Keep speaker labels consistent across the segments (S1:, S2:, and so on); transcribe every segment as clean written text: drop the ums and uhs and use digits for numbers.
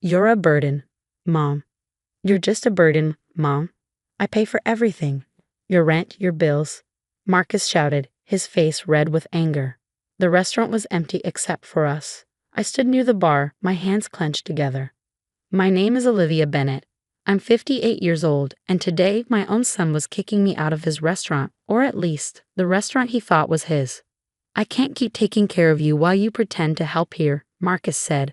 S1: You're a burden, Mom. You're just a burden, Mom. I pay for everything. Your rent, your bills. Marcus shouted, his face red with anger. The restaurant was empty except for us. I stood near the bar, my hands clenched together. My name is Olivia Bennett. I'm 58 years old, and today my own son was kicking me out of his restaurant, or at least, the restaurant he thought was his. I can't keep taking care of you while you pretend to help here, Marcus said.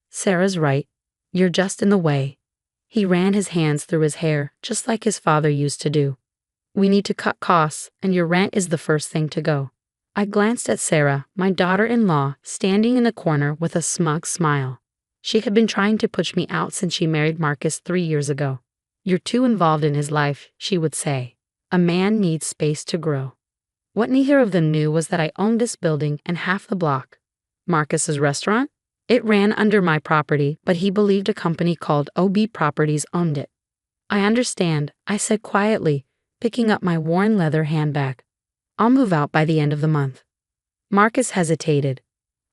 S1: Sarah's right. You're just in the way. He ran his hands through his hair, just like his father used to do. We need to cut costs, and your rent is the first thing to go. I glanced at Sarah, my daughter-in-law, standing in the corner with a smug smile. She had been trying to push me out since she married Marcus 3 years ago. You're too involved in his life, she would say. A man needs space to grow. What neither of them knew was that I owned this building and half the block. Marcus's restaurant? It ran under my property, but he believed a company called OB Properties owned it. I understand, I said quietly, picking up my worn leather handbag. I'll move out by the end of the month. Marcus hesitated.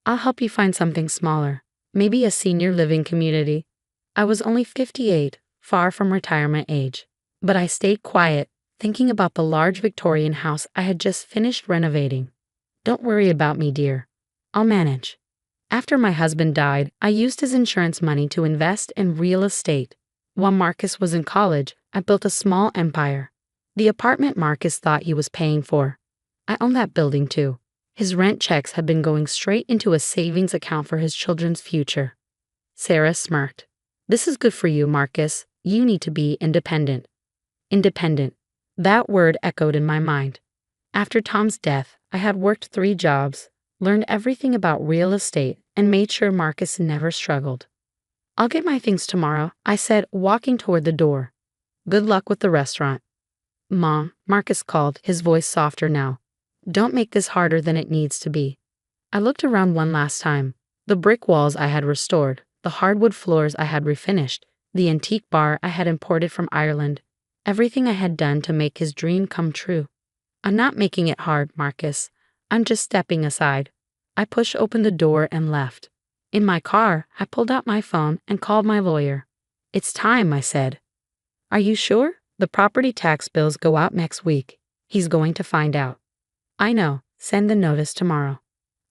S1: I'll help you find something smaller, maybe a senior living community. I was only 58, far from retirement age. But I stayed quiet, thinking about the large Victorian house I had just finished renovating. Don't worry about me, dear. I'll manage. After my husband died, I used his insurance money to invest in real estate. While Marcus was in college, I built a small empire. The apartment Marcus thought he was paying for. I own that building too. His rent checks had been going straight into a savings account for his children's future. Sarah smirked. This is good for you, Marcus. You need to be independent. Independent. That word echoed in my mind. After Tom's death, I had worked 3 jobs, learned everything about real estate, and made sure Marcus never struggled. I'll get my things tomorrow, I said, walking toward the door. Good luck with the restaurant. Mom, Marcus called, his voice softer now. Don't make this harder than it needs to be. I looked around one last time. The brick walls I had restored, the hardwood floors I had refinished, the antique bar I had imported from Ireland. Everything I had done to make his dream come true. I'm not making it hard, Marcus. I'm just stepping aside. I pushed open the door and left. In my car, I pulled out my phone and called my lawyer. It's time, I said. Are you sure? The property tax bills go out next week. He's going to find out. I know. Send the notice tomorrow.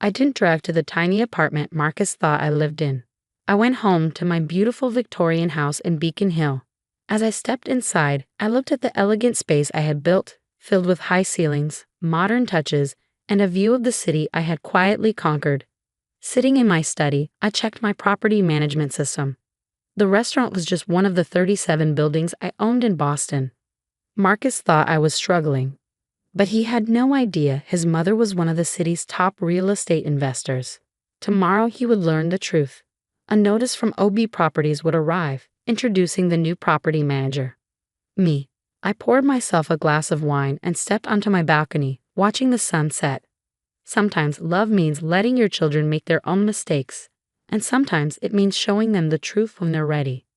S1: I didn't drive to the tiny apartment Marcus thought I lived in. I went home to my beautiful Victorian house in Beacon Hill. As I stepped inside, I looked at the elegant space I had built, filled with high ceilings, modern touches, and a view of the city I had quietly conquered. Sitting in my study, I checked my property management system. The restaurant was just one of the 37 buildings I owned in Boston. Marcus thought I was struggling, but he had no idea his mother was one of the city's top real estate investors. Tomorrow he would learn the truth. A notice from OB Properties would arrive, introducing the new property manager. Me. I poured myself a glass of wine and stepped onto my balcony, watching the sun set. Sometimes love means letting your children make their own mistakes, and sometimes it means showing them the truth when they're ready.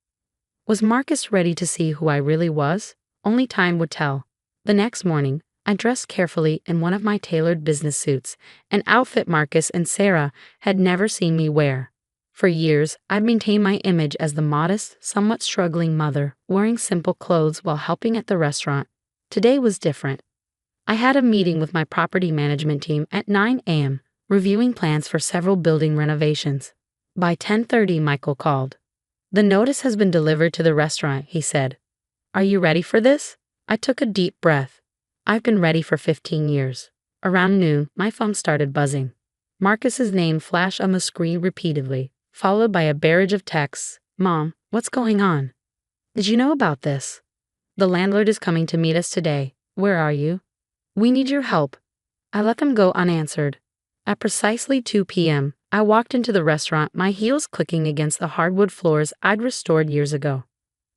S1: Was Marcus ready to see who I really was? Only time would tell. The next morning, I dressed carefully in one of my tailored business suits, an outfit Marcus and Sarah had never seen me wear. For years, I'd maintained my image as the modest, somewhat struggling mother, wearing simple clothes while helping at the restaurant. Today was different. I had a meeting with my property management team at 9 a.m., reviewing plans for several building renovations. By 10:30, Michael called. The notice has been delivered to the restaurant, he said. Are you ready for this? I took a deep breath. I've been ready for 15 years. Around noon, my phone started buzzing. Marcus's name flashed on the screen repeatedly, followed by a barrage of texts. Mom, what's going on? Did you know about this? The landlord is coming to meet us today. Where are you? We need your help. I let them go unanswered. At precisely 2 p.m., I walked into the restaurant, my heels clicking against the hardwood floors I'd restored years ago.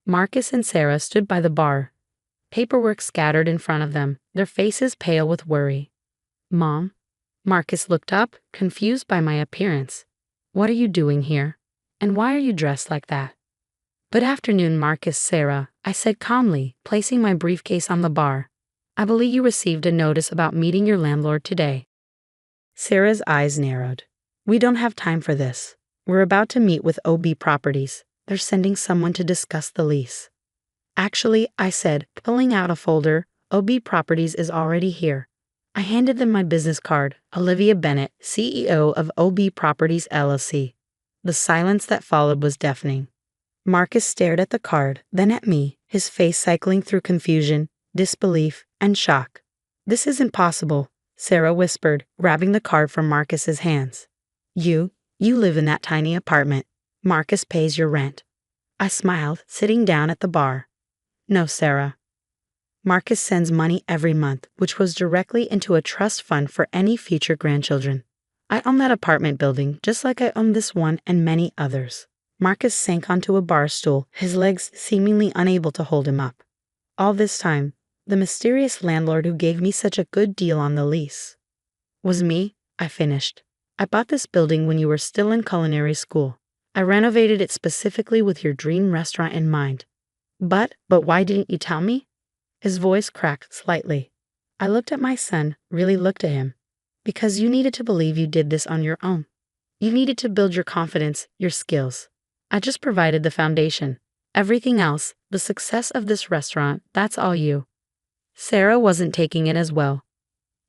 S1: Marcus and Sarah stood by the bar, paperwork scattered in front of them, their faces pale with worry. Mom? Marcus looked up, confused by my appearance. What are you doing here? And why are you dressed like that? Good afternoon, Marcus, Sarah, I said calmly, placing my briefcase on the bar. I believe you received a notice about meeting your landlord today. Sarah's eyes narrowed. We don't have time for this. We're about to meet with OB Properties. they're sending someone to discuss the lease. Actually, I said, pulling out a folder, OB Properties is already here. I handed them my business card, Olivia Bennett, CEO of OB Properties LLC. The silence that followed was deafening. Marcus stared at the card, then at me, his face cycling through confusion, disbelief, and shock. This isn't possible, Sarah whispered, grabbing the card from Marcus's hands. You live in that tiny apartment. Marcus pays your rent. I smiled, sitting down at the bar. No, Sarah. Marcus sends money every month, which goes directly into a trust fund for any future grandchildren. I own that apartment building, just like I own this one and many others. Marcus sank onto a bar stool, his legs seemingly unable to hold him up. All this time, the mysterious landlord who gave me such a good deal on the lease was me, I finished. I bought this building when you were still in culinary school. I renovated it specifically with your dream restaurant in mind. But why didn't you tell me? His voice cracked slightly. I looked at my son, really looked at him. Because you needed to believe you did this on your own. You needed to build your confidence, your skills. I just provided the foundation. Everything else, the success of this restaurant, that's all you. Sarah wasn't taking it as well.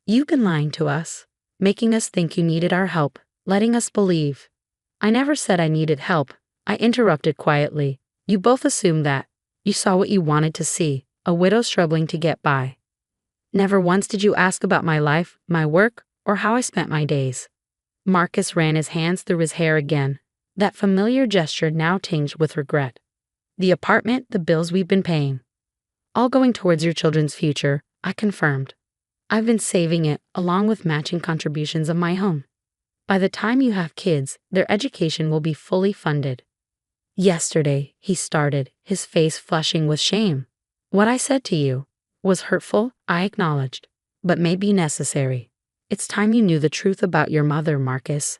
S1: You've been lying to us, making us think you needed our help, letting us believe. I never said I needed help. I interrupted quietly. You both assumed that. You saw what you wanted to see. A widow struggling to get by. Never once did you ask about my life, my work, or how I spent my days. Marcus ran his hands through his hair again, that familiar gesture now tinged with regret. The apartment, the bills we've been paying. All going towards your children's future, I confirmed. I've been saving it, along with matching contributions of my own. By the time you have kids, their education will be fully funded. Yesterday, he started, his face flushing with shame. What I said to you was hurtful, I acknowledged, but may be necessary. It's time you knew the truth about your mother, Marcus.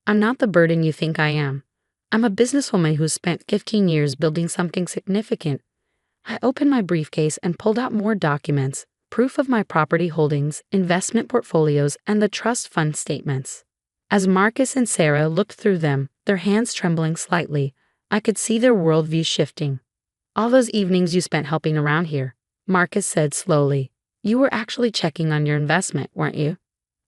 S1: I'm not the burden you think I am. I'm a businesswoman who spent 15 years building something significant. I opened my briefcase and pulled out more documents, proof of my property holdings, investment portfolios, and the trust fund statements. As Marcus and Sarah looked through them, their hands trembling slightly, I could see their worldview shifting. All those evenings you spent helping around here, Marcus said slowly. You were actually checking on your investment, weren't you?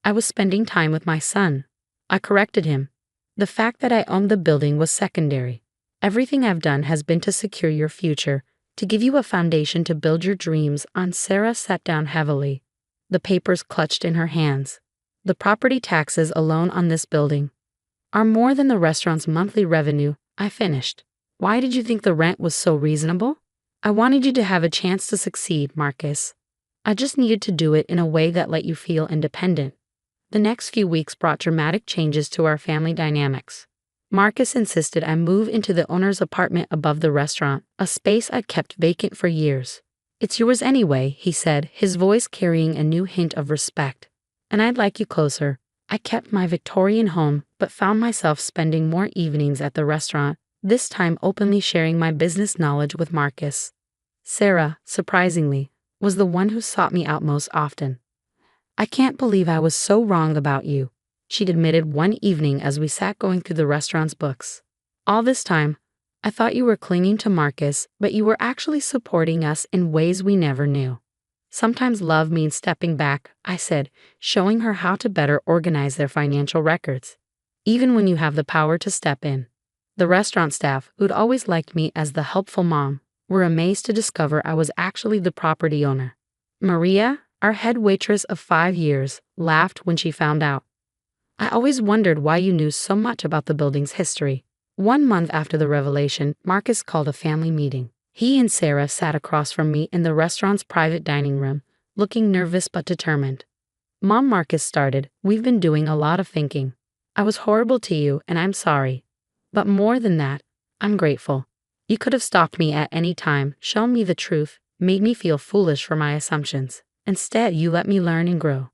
S1: I was spending time with my son. I corrected him. The fact that I owned the building was secondary. Everything I've done has been to secure your future, to give you a foundation to build your dreams on. Sarah sat down heavily, the papers clutched in her hands. The property taxes alone on this building are more than the restaurant's monthly revenue, I finished. Why did you think the rent was so reasonable? I wanted you to have a chance to succeed, Marcus. I just needed to do it in a way that let you feel independent. The next few weeks brought dramatic changes to our family dynamics. Marcus insisted I move into the owner's apartment above the restaurant, a space I'd kept vacant for years. It's yours anyway, he said, his voice carrying a new hint of respect. And I'd like you closer. I kept my Victorian home, but found myself spending more evenings at the restaurant, this time openly sharing my business knowledge with Marcus. Sarah, surprisingly, was the one who sought me out most often. I can't believe I was so wrong about you, she'd admitted one evening as we sat going through the restaurant's books. All this time, I thought you were clinging to Marcus, but you were actually supporting us in ways we never knew. Sometimes love means stepping back, I said, showing her how to better organize their financial records. Even when you have the power to step in. The restaurant staff, who'd always liked me as the helpful mom, were amazed to discover I was actually the property owner. Maria, our head waitress of 5 years, laughed when she found out. I always wondered why you knew so much about the building's history. 1 month after the revelation, Marcus called a family meeting. He and Sarah sat across from me in the restaurant's private dining room, looking nervous but determined. Mom, Marcus started, we've been doing a lot of thinking. I was horrible to you, and I'm sorry. But more than that, I'm grateful. You could have stopped me at any time, shown me the truth, made me feel foolish for my assumptions. Instead, you let me learn and grow.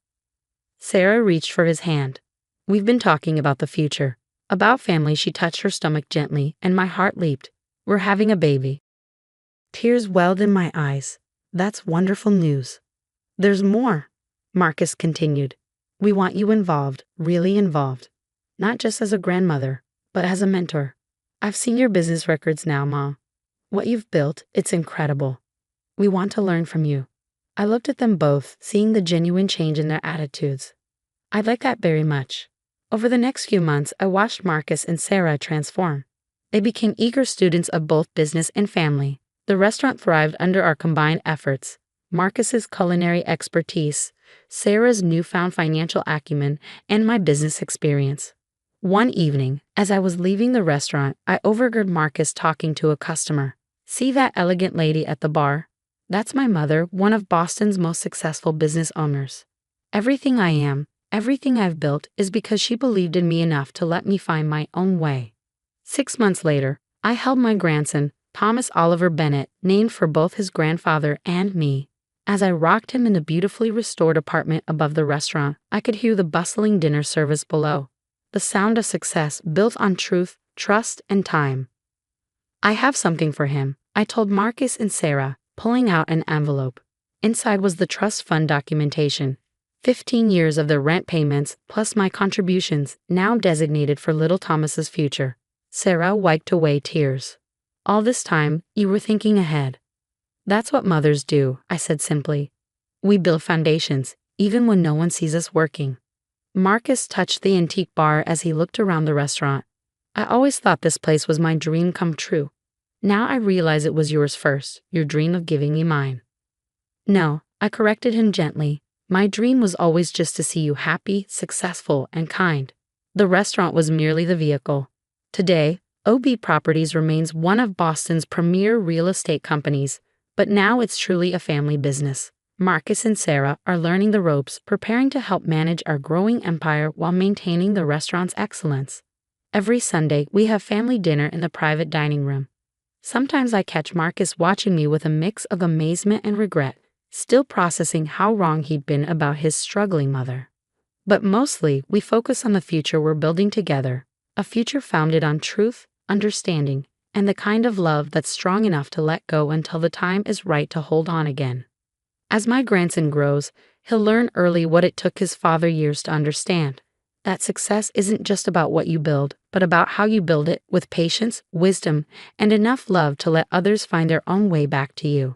S1: Sarah reached for his hand. We've been talking about the future. About family. She touched her stomach gently, and my heart leaped. We're having a baby. Tears welled in my eyes. That's wonderful news. There's more, Marcus continued. We want you involved, really involved. Not just as a grandmother, but as a mentor. I've seen your business records now, Mom. What you've built, it's incredible. We want to learn from you. I looked at them both, seeing the genuine change in their attitudes. I'd like that very much. Over the next few months, I watched Marcus and Sarah transform. They became eager students of both business and family. The restaurant thrived under our combined efforts. Marcus's culinary expertise, Sarah's newfound financial acumen, and my business experience. One evening, as I was leaving the restaurant, I overheard Marcus talking to a customer. "See that elegant lady at the bar? That's my mother, one of Boston's most successful business owners. Everything I am, everything I've built is because she believed in me enough to let me find my own way." 6 months later, I held my grandson, Thomas Oliver Bennett, named for both his grandfather and me. As I rocked him in the beautifully restored apartment above the restaurant, I could hear the bustling dinner service below. The sound of success built on truth, trust, and time. "I have something for him," I told Marcus and Sarah, pulling out an envelope. Inside was the trust fund documentation. 15 years of their rent payments, plus my contributions, now designated for little Thomas's future. Sarah wiped away tears. "All this time, you were thinking ahead." "That's what mothers do," I said simply. "We build foundations, even when no one sees us working." Marcus touched the antique bar as he looked around the restaurant. "I always thought this place was my dream come true. Now I realize it was yours first, your dream of giving me mine." "No," I corrected him gently. "My dream was always just to see you happy, successful, and kind. The restaurant was merely the vehicle." Today, OB Properties remains one of Boston's premier real estate companies, but now it's truly a family business. Marcus and Sarah are learning the ropes, preparing to help manage our growing empire while maintaining the restaurant's excellence. Every Sunday, we have family dinner in the private dining room. Sometimes I catch Marcus watching me with a mix of amazement and regret, still processing how wrong he'd been about his struggling mother. But mostly, we focus on the future we're building together, a future founded on truth, understanding, and the kind of love that's strong enough to let go until the time is right to hold on again. As my grandson grows, he'll learn early what it took his father years to understand. That success isn't just about what you build, but about how you build it with patience, wisdom, and enough love to let others find their own way back to you.